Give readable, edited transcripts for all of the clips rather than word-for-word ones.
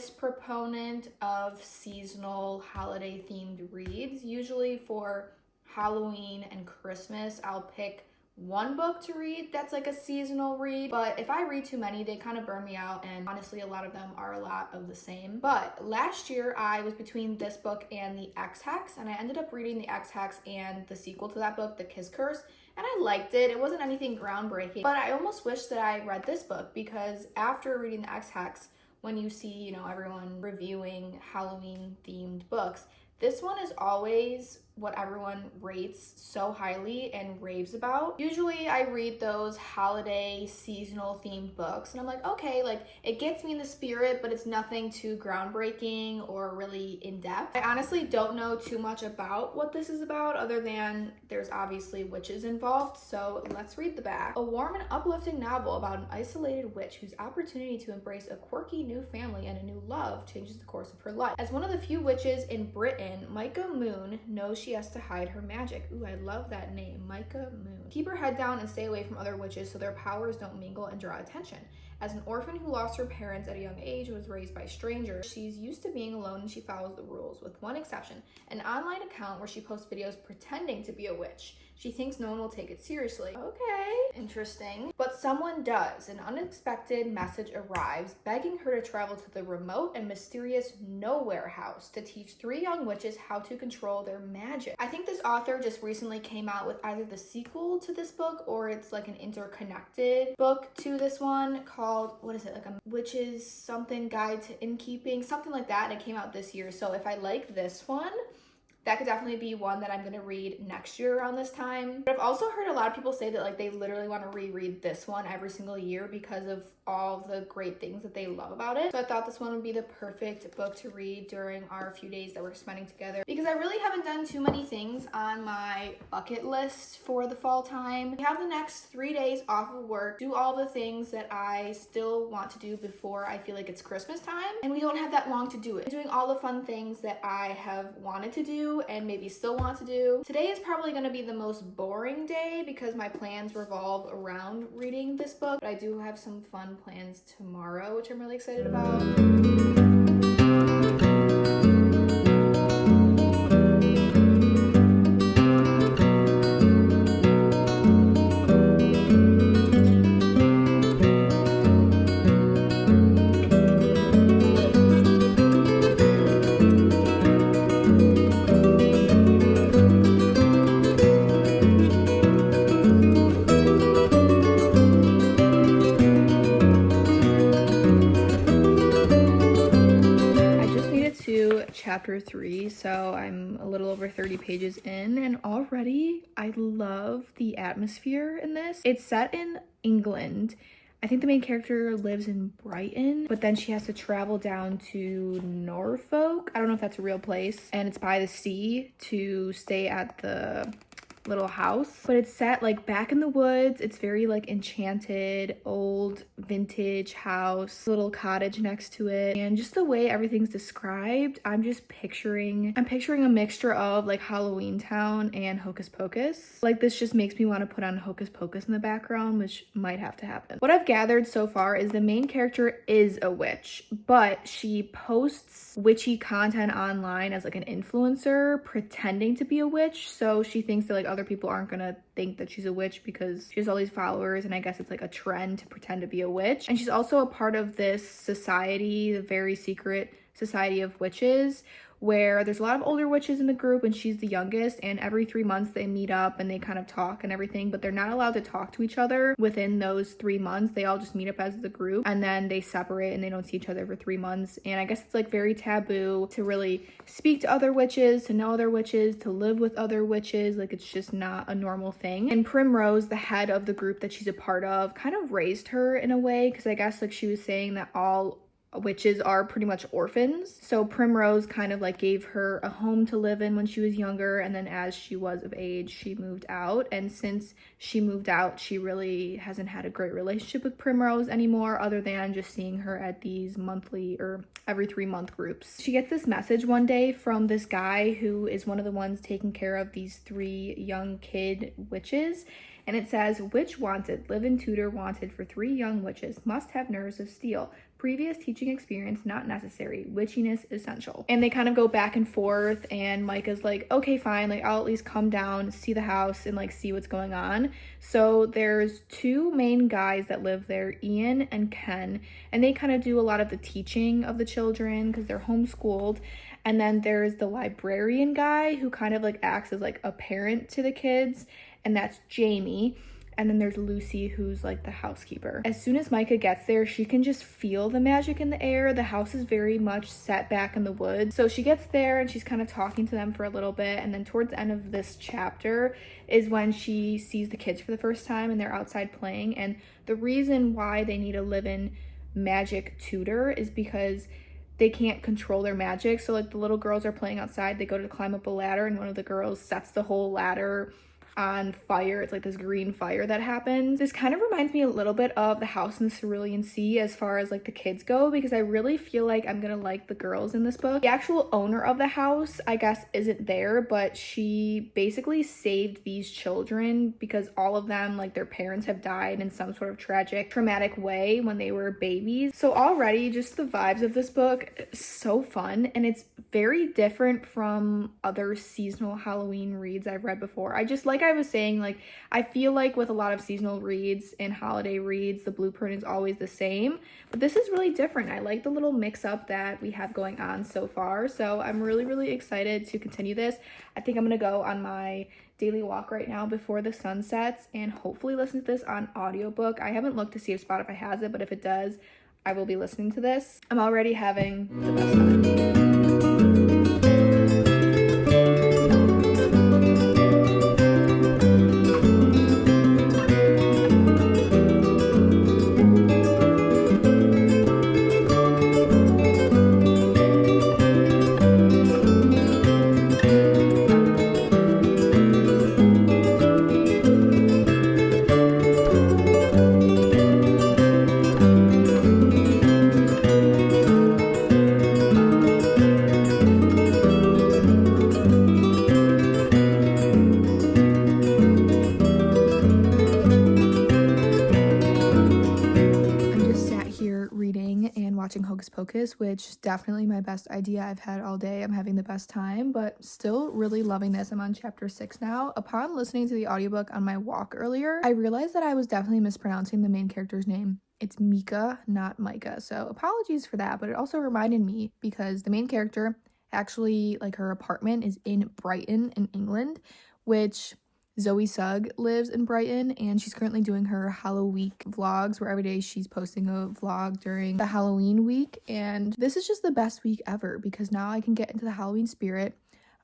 biggest proponent of seasonal holiday themed reads. Usually for Halloween and Christmas, I'll pick one book to read that's like a seasonal read, but if I read too many, they kind of burn me out, and honestly a lot of them are a lot of the same. But last year I was between this book and The Ex-Hex, and I ended up reading The Ex-Hex and the sequel to that book, The Kiss Curse, and I liked it. It wasn't anything groundbreaking, but I almost wish that I read this book, because after reading The Ex-Hex, when you see, you know, everyone reviewing Halloween themed books, this one is always what everyone rates so highly and raves about. Usually I read those holiday seasonal themed books and I'm like, okay, like it gets me in the spirit, but it's nothing too groundbreaking or really in-depth. I honestly don't know too much about what this is about, other than there's obviously witches involved, so let's read the back. A warm and uplifting novel about an isolated witch whose opportunity to embrace a quirky new family and a new love changes the course of her life. As one of the few witches in Britain, Micah Moon knows she has to hide her magic. Ooh, I love that name, Micah Moon. Keep her head down and stay away from other witches so their powers don't mingle and draw attention. As an orphan who lost her parents at a young age and was raised by strangers, she's used to being alone and she follows the rules, with one exception: an online account where she posts videos pretending to be a witch. She thinks no one will take it seriously. Okay, interesting. But someone does. An unexpected message arrives, begging her to travel to the remote and mysterious Nowhere House to teach 3 young witches how to control their magic. I think this author just recently came out with either the sequel to this book or it's like an interconnected book to this one called, what is it, like a Witch's something guide to innkeeping, something like that, and it came out this year. So if I like this one, that could definitely be one that I'm going to read next year around this time. But I've also heard a lot of people say that like they literally want to reread this one every single year because of all the great things that they love about it. So I thought this one would be the perfect book to read during our few days that we're spending together, because I really haven't done too many things on my bucket list for the fall time. We have the next 3 days off of work, do all the things that I still want to do before I feel like it's Christmas time, and we don't have that long to do it. Doing all the fun things that I have wanted to do and maybe still want to do. Today is probably going to be the most boring day because my plans revolve around reading this book, but I do have some fun plans tomorrow, which I'm really excited about. Chapter 3, so I'm a little over 30 pages in, and already I love the atmosphere in this. It's set in England. I think the main character lives in Brighton, but then she has to travel down to Norfolk. I don't know if that's a real place, and it's by the sea to stay at the little house, but it's set like back in the woods. It's very like enchanted, old vintage house, little cottage next to it, and just the way everything's described, I'm picturing a mixture of like Halloween Town and Hocus Pocus. Like this just makes me want to put on Hocus Pocus in the background, which might have to happen. What I've gathered so far is the main character is a witch, but she posts witchy content online as like an influencer pretending to be a witch, so she thinks that like other people aren't gonna think that she's a witch because she has all these followers, and I guess it's like a trend to pretend to be a witch. And she's also a part of this society, the very secret Society of Witches, where there's a lot of older witches in the group and she's the youngest, and every 3 months they meet up and they kind of talk and everything, but they're not allowed to talk to each other within those 3 months. They all just meet up as the group and then they separate and they don't see each other for 3 months. And I guess it's like very taboo to really speak to other witches, to know other witches, to live with other witches. Like it's just not a normal thing. And Primrose, the head of the group that she's a part of, kind of raised her in a way, because I guess like she was saying that all witches are pretty much orphans. So Primrose kind of like gave her a home to live in when she was younger, and then as she was of age, she moved out. And since she moved out, she really hasn't had a great relationship with Primrose anymore, other than just seeing her at these monthly or every 3 month groups. She gets this message one day from this guy who is one of the ones taking care of these 3 young kid witches. And it says, "Witch wanted, live in Tudor wanted for 3 young witches, must have nerves of steel. previous teaching experience not necessary, witchiness essential. And they kind of go back and forth, and Micah's like, okay, fine, like I'll at least come down, see the house, and like see what's going on. So there's two main guys that live there, Ian and Ken, and they kind of do a lot of the teaching of the children because they're homeschooled. And then there's the librarian guy who kind of like acts as like a parent to the kids, and that's Jamie. And then there's Lucy, who's like the housekeeper. As soon as Micah gets there, she can just feel the magic in the air. The house is very much set back in the woods. So she gets there and she's kind of talking to them for a little bit. And then towards the end of this chapter is when she sees the kids for the first time and they're outside playing. And the reason why they need a live-in magic tutor is because they can't control their magic. So like the little girls are playing outside, they go to climb up a ladder and one of the girls sets the whole ladder on fire. It's like this green fire that happens. This kind of reminds me a little bit of The House in the Cerulean Sea as far as like the kids go, because I really feel like I'm gonna like the girls in this book. The actual owner of the house, I guess, isn't there, but she basically saved these children because all of them, like their parents have died in some sort of tragic, traumatic way when they were babies. So already just the vibes of this book is so fun, and it's very different from other seasonal Halloween reads I've read before. Like I was saying, like I feel like with a lot of seasonal reads and holiday reads, the blueprint is always the same, but this is really different. I like the little mix up that we have going on so far, so I'm really excited to continue this. I think I'm gonna go on my daily walk right now before the sun sets and hopefully listen to this on audiobook. I haven't looked to see if Spotify has it, but if it does, I will be listening to this. I'm already having the best time. Pocus, which is definitely my best idea I've had all day. I'm having the best time, but still really loving this. I'm on chapter 6 now. Upon listening to the audiobook on my walk earlier, I realized that I was definitely mispronouncing the main character's name. It's Mika, not Micah, so apologies for that, but it also reminded me because the main character actually, like, her apartment is in Brighton in England, which Zoe Sugg lives in Brighton, and she's currently doing her Halloween week vlogs where every day she's posting a vlog during the Halloween week. And this is just the best week ever because now I can get into the Halloween spirit.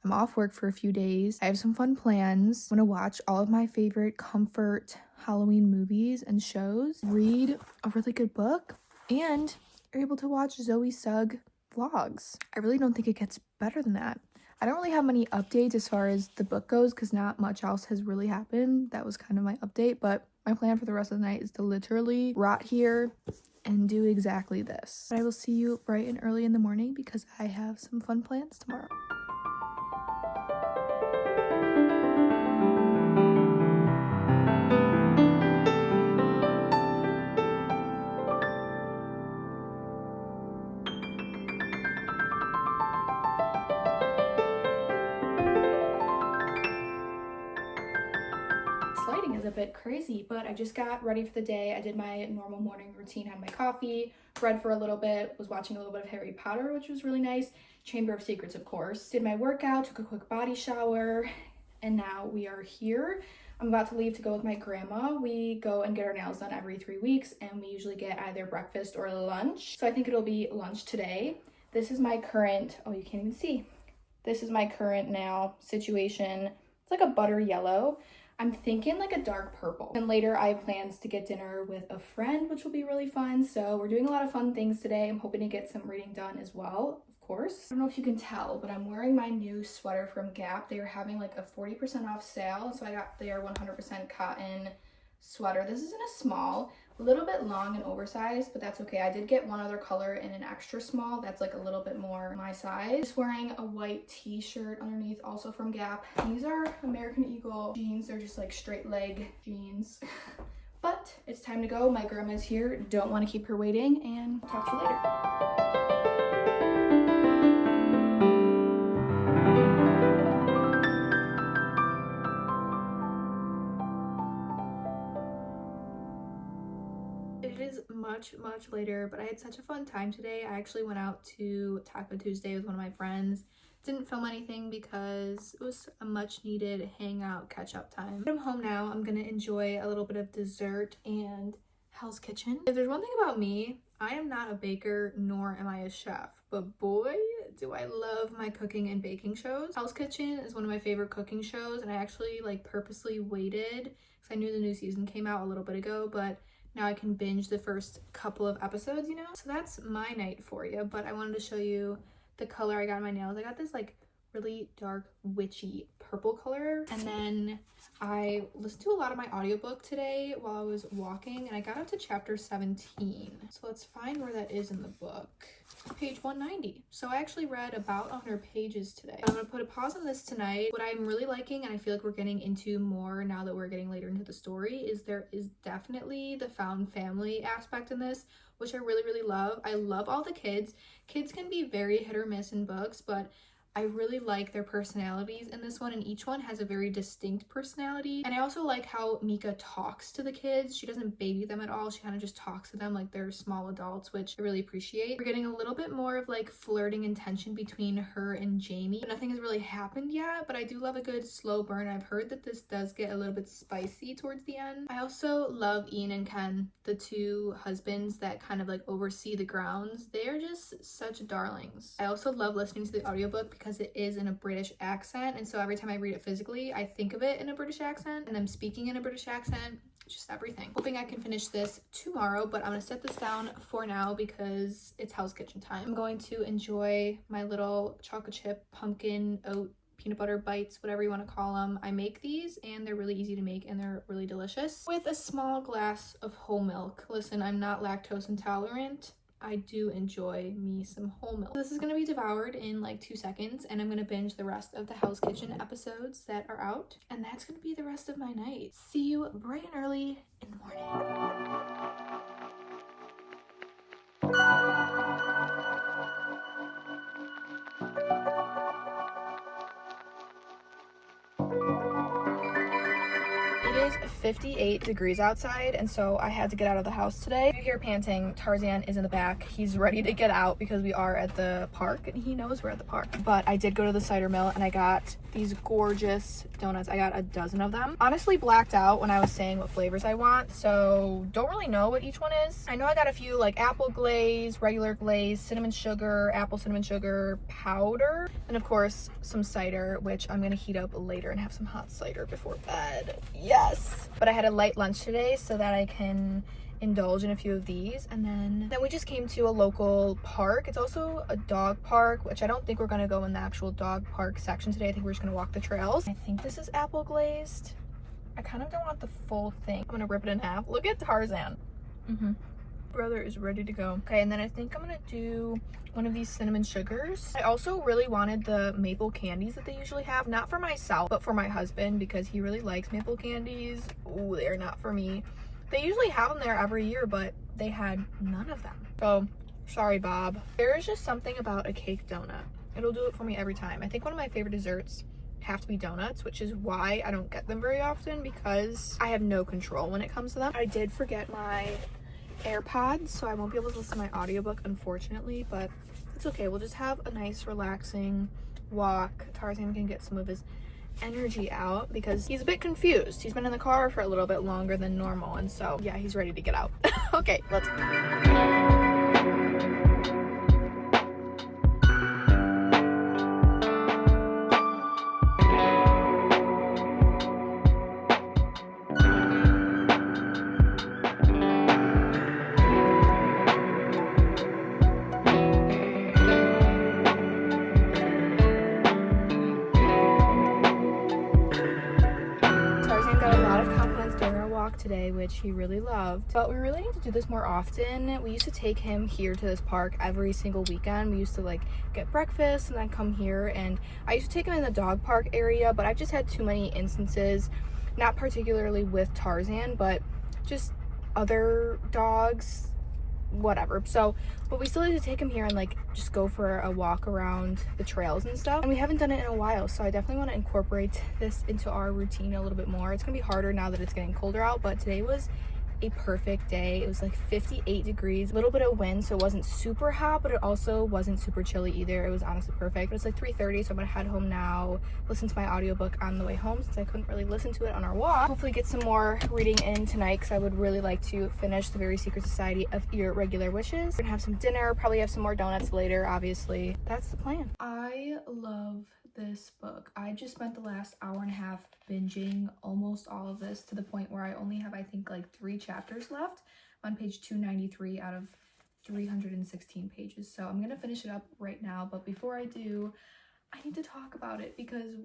I'm off work for a few days. I have some fun plans. I'm gonna watch all of my favorite comfort Halloween movies and shows, read a really good book, and are able to watch Zoe Sugg vlogs. I really don't think it gets better than that. I don't really have many updates as far as the book goes because not much else has really happened. That was kind of my update, but my plan for the rest of the night is to literally rot here and do exactly this. But I will see you bright and early in the morning because I have some fun plans tomorrow. Lighting is a bit crazy, but I just got ready for the day. I did my normal morning routine, had my coffee, read for a little bit, was watching a little bit of Harry Potter, which was really nice. Chamber of Secrets, of course. Did my workout, took a quick body shower, and now we are here. I'm about to leave to go with my grandma. We go and get our nails done every 3 weeks, and we usually get either breakfast or lunch. So I think it'll be lunch today. This is my current, oh, you can't even see. This is my current nail situation. It's like a butter yellow. I'm thinking like a dark purple. And later I have plans to get dinner with a friend, which will be really fun. So we're doing a lot of fun things today. I'm hoping to get some reading done as well, of course. I don't know if you can tell, but I'm wearing my new sweater from Gap. They were having like a 40% off sale. So I got their 100% cotton sweater. This is in a small, a little bit long and oversized, but that's okay. I did get one other color in an extra small that's like a little bit more my size. Just wearing a white t-shirt underneath, also from Gap. These are American Eagle jeans. They're just like straight leg jeans But it's time to go. My grandma's here. Don't want to keep her waiting, and I'll talk to you later. It is much later, but I had such a fun time today. I actually went out to Taco Tuesday with one of my friends. Didn't film anything because it was a much needed hangout catch up time. I'm home now. I'm gonna enjoy a little bit of dessert and Hell's Kitchen. If there's one thing about me, I am not a baker nor am I a chef, but boy do I love my cooking and baking shows. Hell's Kitchen is one of my favorite cooking shows, and I actually like purposely waited because I knew the new season came out a little bit ago, but now I can binge the first couple of episodes, you know? So that's my night for you, but I wanted to show you the color I got in my nails. I got this like really dark witchy purple color, and then I listened to a lot of my audiobook today while I was walking, and I got up to chapter 17. So let's find where that is in the book. Page 190. So I actually read about 100 pages today. I'm gonna put a pause on this tonight. What I'm really liking, and I feel like we're getting into more now that we're getting later into the story, is there is definitely the found family aspect in this, which I really love. I love all the kids. Kids can be very hit or miss in books, but I really like their personalities in this one, and each one has a very distinct personality. And I also like how Mika talks to the kids. She doesn't baby them at all. She kind of just talks to them like they're small adults, which I really appreciate. We're getting a little bit more of like flirting and tension between her and Jamie. Nothing has really happened yet, but I do love a good slow burn. I've heard that this does get a little bit spicy towards the end. I also love Ian and Ken, the two husbands that kind of like oversee the grounds. They are just such darlings. I also love listening to the audiobook because it is in a British accent, and so every time I read it physically I think of it in a British accent, and I'm speaking in a British accent. It's just everything. Hoping I can finish this tomorrow, but I'm gonna set this down for now because it's Hell's Kitchen time. I'm going to enjoy my little chocolate chip pumpkin oat peanut butter bites, whatever you want to call them. I make these and they're really easy to make and they're really delicious, with a small glass of whole milk. Listen, I'm not lactose intolerant. I do enjoy me some whole milk. This is going to be devoured in like 2 seconds, and I'm going to binge the rest of the Hell's Kitchen episodes that are out, and that's going to be the rest of my night. See you bright and early in the morning. It is 58 degrees outside, and so I had to get out of the house today. If you hear panting, Tarzan is in the back. He's ready to get out because we are at the park, and he knows we're at the park. But I did go to the cider mill, and I got these gorgeous donuts. I got a dozen of them. Honestly blacked out when I was saying what flavors I want, so don't really know what each one is. I know I got a few like apple glaze, regular glaze, cinnamon sugar, apple cinnamon sugar powder, and of course some cider, which I'm gonna heat up later and have some hot cider before bed. Yes! But I had a light lunch today so that I can indulge in a few of these, and then we just came to a local park. It's also a dog park, which I don't think we're gonna go in the actual dog park section today. I think we're just gonna walk the trails. I think this is apple glazed. I kind of don't want the full thing. I'm gonna rip it in half. Look at Tarzan. Brother is ready to go. Okay, and then I think I'm gonna do one of these cinnamon sugars. I also really wanted the maple candies that they usually have, not for myself but for my husband because he really likes maple candies. Ooh, they are not for me. They usually have them there every year, but they had none of them. So, sorry, Bob. There is just something about a cake donut. It'll do it for me every time. I think one of my favorite desserts have to be donuts, which is why I don't get them very often because I have no control when it comes to them. I did forget my AirPods, so I won't be able to listen to my audiobook, unfortunately, but it's okay. We'll just have a nice, relaxing walk. Tarzan can get some of his energy out because he's a bit confused. He's been in the car for a little bit longer than normal, and so yeah, he's ready to get out. Okay, let's go. Today, which he really loved, but we really need to do this more often. We used to take him here to this park every single weekend. We used to like get breakfast and then come here, and I used to take him in the dog park area, but I've just had too many instances, not particularly with Tarzan, but just other dogs, whatever. So, but we still need to take him here and like just go for a walk around the trails and stuff, and we haven't done it in a while, so I definitely want to incorporate this into our routine a little bit more. It's gonna be harder now that it's getting colder out, but today was a perfect day. It was like 58 degrees, a little bit of wind, so it wasn't super hot, but it also wasn't super chilly either. It was honestly perfect. But it's like 3:30, so I'm gonna head home now, listen to my audiobook on the way home since I couldn't really listen to it on our walk. Hopefully get some more reading in tonight, because I would really like to finish The Very Secret Society of Irregular Wishes. We're gonna have some dinner, probably have some more donuts later, obviously. That's the plan. I love this book. I just spent the last hour and a half binging almost all of this, to the point where I only have, I think, like 3 chapters left. I'm on page 293 out of 316 pages, so I'm gonna finish it up right now. But before I do, I need to talk about it, because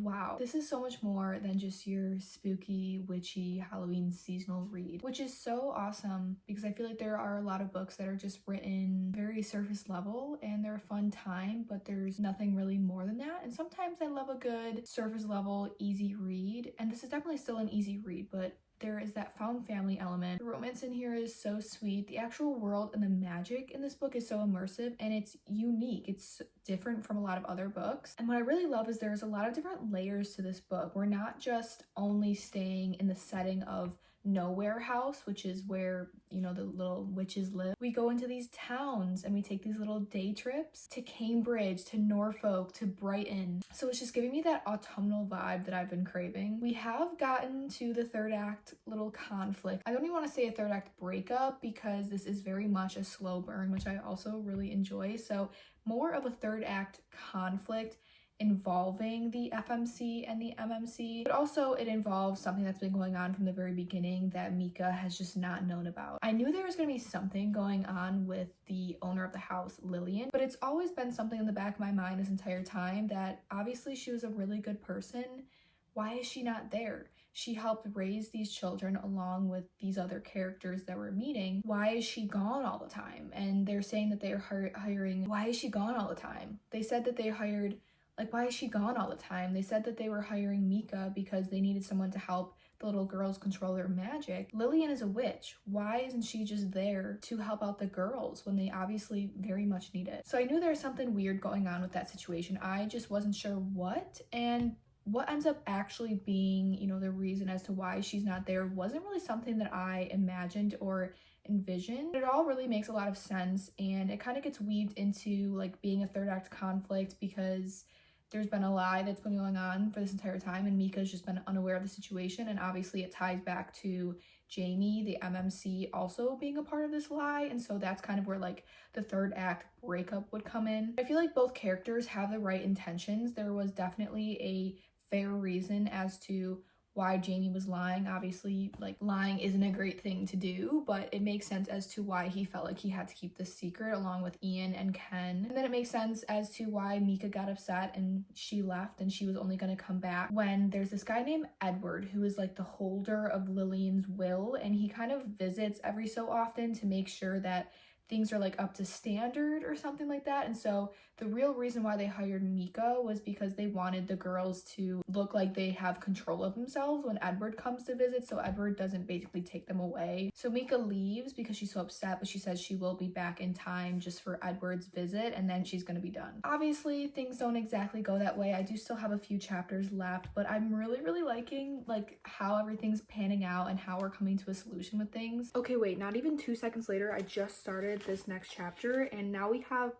wow, this is so much more than just your spooky, witchy Halloween seasonal read, which is so awesome, because I feel like there are a lot of books that are just written very surface level and they're a fun time, but there's nothing really more than that. And sometimes I love a good surface level easy read, and this is definitely still an easy read, but there is that found family element. The romance in here is so sweet. The actual world and the magic in this book is so immersive, and it's unique. It's different from a lot of other books. And what I really love is there's a lot of different layers to this book. We're not just only staying in the setting of Nowhere House, which is where, you know, the little witches live. We go into these towns and we take these little day trips to Cambridge, to Norfolk, to Brighton. So it's just giving me that autumnal vibe that I've been craving. We have gotten to the third act little conflict. I don't even want to say a third act breakup, because this is very much a slow burn, which I also really enjoy. So more of a third act conflict involving the FMC and the MMC, but also it involves something that's been going on from the very beginning that Mika has just not known about. I knew there was going to be something going on with the owner of the house, Lillian, but it's always been something in the back of my mind this entire time that obviously she was a really good person. Why is she not there? She helped raise these children along with these other characters that we're meeting. Why is she gone all the time? And they're saying that they're hiring. Why is she gone all the time? They said that they hired. Like, why is she gone all the time? They said that they were hiring Mika because they needed someone to help the little girls control their magic. Lillian is a witch. Why isn't she just there to help out the girls when they obviously very much need it? So I knew there was something weird going on with that situation. I just wasn't sure what, and what ends up actually being, you know, the reason as to why she's not there wasn't really something that I imagined or envisioned. It all really makes a lot of sense, and it kind of gets weaved into like being a third act conflict, because there's been a lie that's been going on for this entire time, and Mika's just been unaware of the situation, and obviously it ties back to Jamie, the MMC, also being a part of this lie, and so that's kind of where like the third act breakup would come in. I feel like both characters have the right intentions. There was definitely a fair reason as to why Jamie was lying. Obviously, like, lying isn't a great thing to do, but it makes sense as to why he felt like he had to keep this secret along with Ian and Ken. And then it makes sense as to why Mika got upset and she left, and she was only going to come back when there's this guy named Edward who is like the holder of Lillian's will, and he kind of visits every so often to make sure that things are like up to standard or something like that. And so the real reason why they hired Mika was because they wanted the girls to look like they have control of themselves when Edward comes to visit, so Edward doesn't basically take them away. So Mika leaves because she's so upset, but she says she will be back in time just for Edward's visit, and then she's gonna be done. Obviously things don't exactly go that way. I do still have a few chapters left, but I'm really liking like how everything's panning out and how we're coming to a solution with things. Okay, wait, not even 2 seconds later, I just started this next chapter, and now we have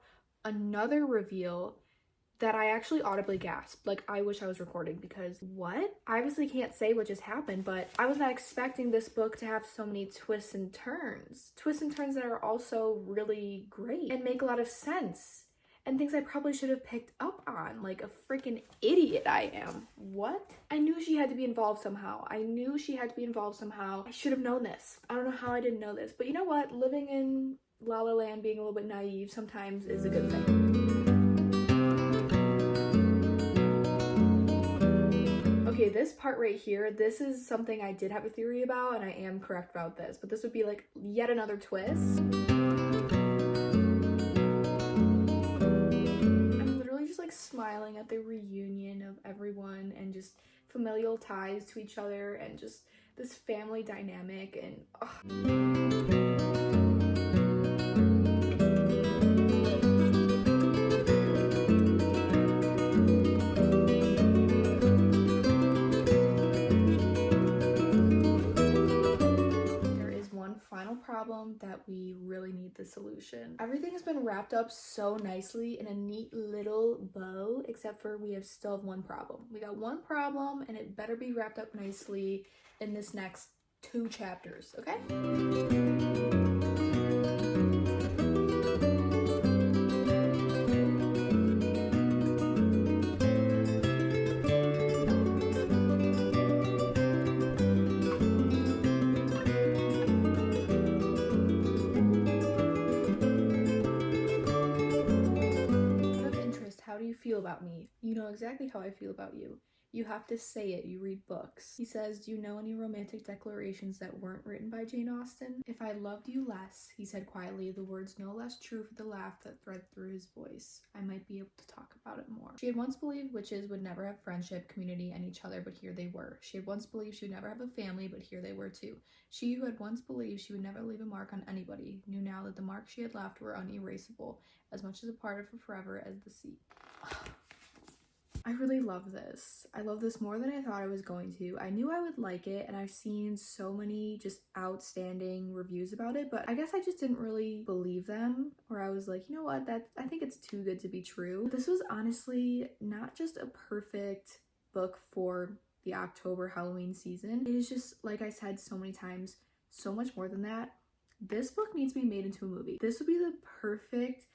another reveal that I actually audibly gasped. Like, I wish I was recording, because what? I obviously can't say what just happened, but I was not expecting this book to have so many twists and turns. Twists and turns that are also really great and make a lot of sense, and things I probably should have picked up on, like a freaking idiot I am. What? I knew she had to be involved somehow. I should have known this. I don't know how I didn't know this, but you know what? Living in La La Land, being a little bit naive sometimes is a good thing. Okay, this part right here, this is something I did have a theory about, and I am correct about this, but this would be like yet another twist. I'm literally just like smiling at the reunion of everyone and just familial ties to each other and just this family dynamic and problem that we really need the solution. Everything has been wrapped up so nicely in a neat little bow, except for we still have one problem. We got one problem and it better be wrapped up nicely in this next 2 chapters, okay? How do you feel about me? You know exactly how I feel about you. You have to say it. You read books. He says, do you know any romantic declarations that weren't written by Jane Austen? If I loved you less, he said quietly, the words no less true for the laugh that thread through his voice. I might be able to talk about it more. She had once believed witches would never have friendship, community, and each other, but here they were. She had once believed she would never have a family, but here they were too. She who had once believed she would never leave a mark on anybody knew now that the marks she had left were unerasable, as much as a part of her forever as the sea. I really love this. I love this more than I thought I was going to. I knew I would like it, and I've seen so many just outstanding reviews about it, but I guess I just didn't really believe them, or I was like, you know what, I think it's too good to be true. This was honestly not just a perfect book for the October Halloween season. It is just, like I said so many times, so much more than that. This book needs to be made into a movie. This would be the perfect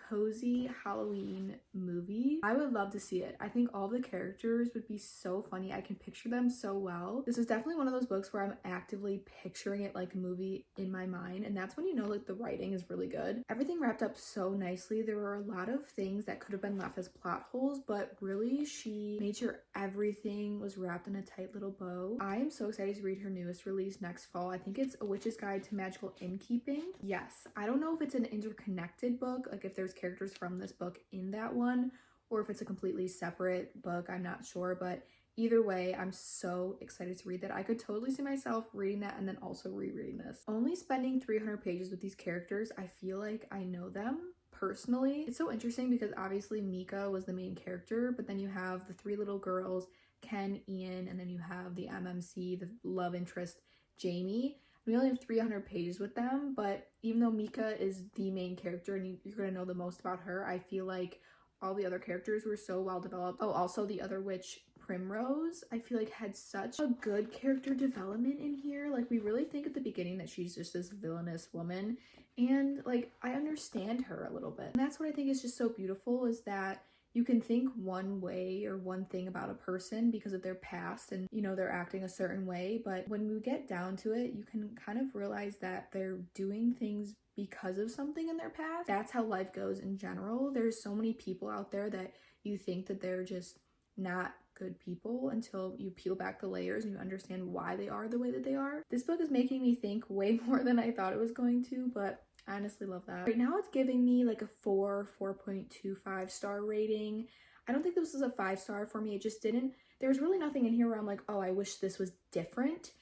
cozy Halloween movie. I would love to see it. I think all the characters would be so funny. I can picture them so well. This is definitely one of those books where I'm actively picturing it like a movie in my mind, and that's when you know like the writing is really good. Everything wrapped up so nicely. There were a lot of things that could have been left as plot holes, but really she made sure everything was wrapped in a tight little bow. I am so excited to read her newest release next fall. I think it's A Witch's Guide to Magical Innkeeping. Yes, I don't know if it's an interconnected book, like if there's characters from this book in that one, or if it's a completely separate book. I'm not sure, but either way, I'm so excited to read that. I could totally see myself reading that and then also rereading this. Only spending 300 pages with these characters, I feel like I know them personally. It's so interesting because obviously Mika was the main character, but then you have the 3 little girls, Ken, Ian, and then you have the MMC, the love interest, Jamie. We only have 300 pages with them, but even though Mika is the main character and you're going to know the most about her, I feel like all the other characters were so well developed. Oh, also the other witch, Primrose, I feel like had such a good character development in here. Like, we really think at the beginning that she's just this villainous woman, and like I understand her a little bit. And that's what I think is just so beautiful, is that you can think one way or one thing about a person because of their past and, you know, they're acting a certain way. But when we get down to it, you can kind of realize that they're doing things because of something in their past. That's how life goes in general. There's so many people out there that you think that they're just not good people until you peel back the layers and you understand why they are the way that they are. This book is making me think way more than I thought it was going to, but I honestly love that. Right now it's giving me like a 4.25 star rating. I don't think this was a 5-star for me. It just didn't, there was really nothing in here where I'm like, oh, I wish this was different.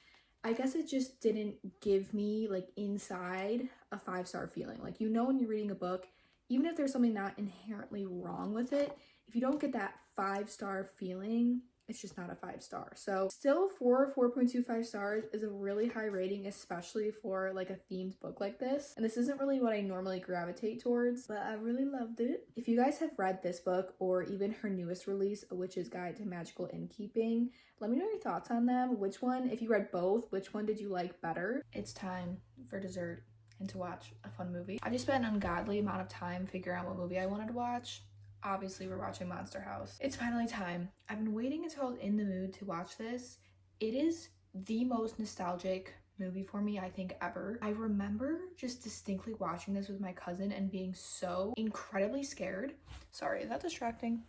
I guess it just didn't give me like inside a 5-star feeling. Like, you know, when you're reading a book, even if there's something not inherently wrong with it, if you don't get that 5-star feeling, it's just not a 5-star. So still 4.25 stars is a really high rating, especially for like a themed book like this. And this isn't really what I normally gravitate towards, but I really loved it. If you guys have read this book or even her newest release, A Witch's Guide to Magical Innkeeping, let me know your thoughts on them. Which one, if you read both, which one did you like better? It's time for dessert and to watch a fun movie. I've just spent an ungodly amount of time figuring out what movie I wanted to watch. Obviously, we're watching Monster House. It's finally time. I've been waiting until I was in the mood to watch this. It is the most nostalgic movie for me, I think, ever. I remember just distinctly watching this with my cousin and being so incredibly scared. Sorry, is that distracting?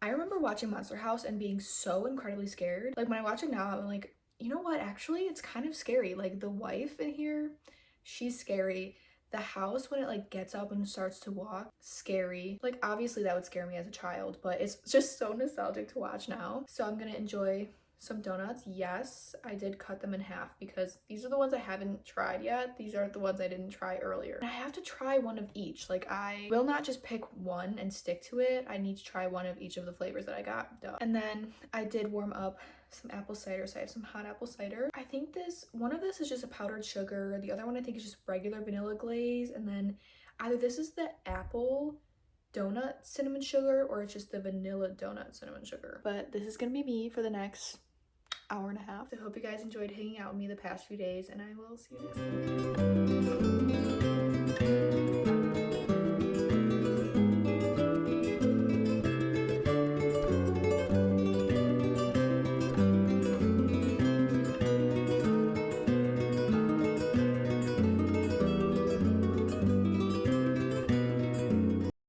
I remember watching Monster House and being so incredibly scared. Like, when I watch it now, I'm like, you know what? Actually, it's kind of scary. Like, the wife in here, she's scary. The house, when it like gets up and starts to walk, scary. Like, obviously that would scare me as a child, but it's just so nostalgic to watch now. So I'm gonna enjoy some donuts. Yes, I did cut them in half because these are the ones I haven't tried yet. These aren't the ones I didn't try earlier. I have to try one of each. Like, I will not just pick one and stick to it. I need to try one of each of the flavors that I got. Duh. And then I did warm up some apple cider, so I have some hot apple cider. I think one of this is just a powdered sugar. The other one I think is just regular vanilla glaze, and then either this is the apple donut cinnamon sugar or it's just the vanilla donut cinnamon sugar. But this is gonna be me for the next hour and a half. I hope you guys enjoyed hanging out with me the past few days, and I will see you next time.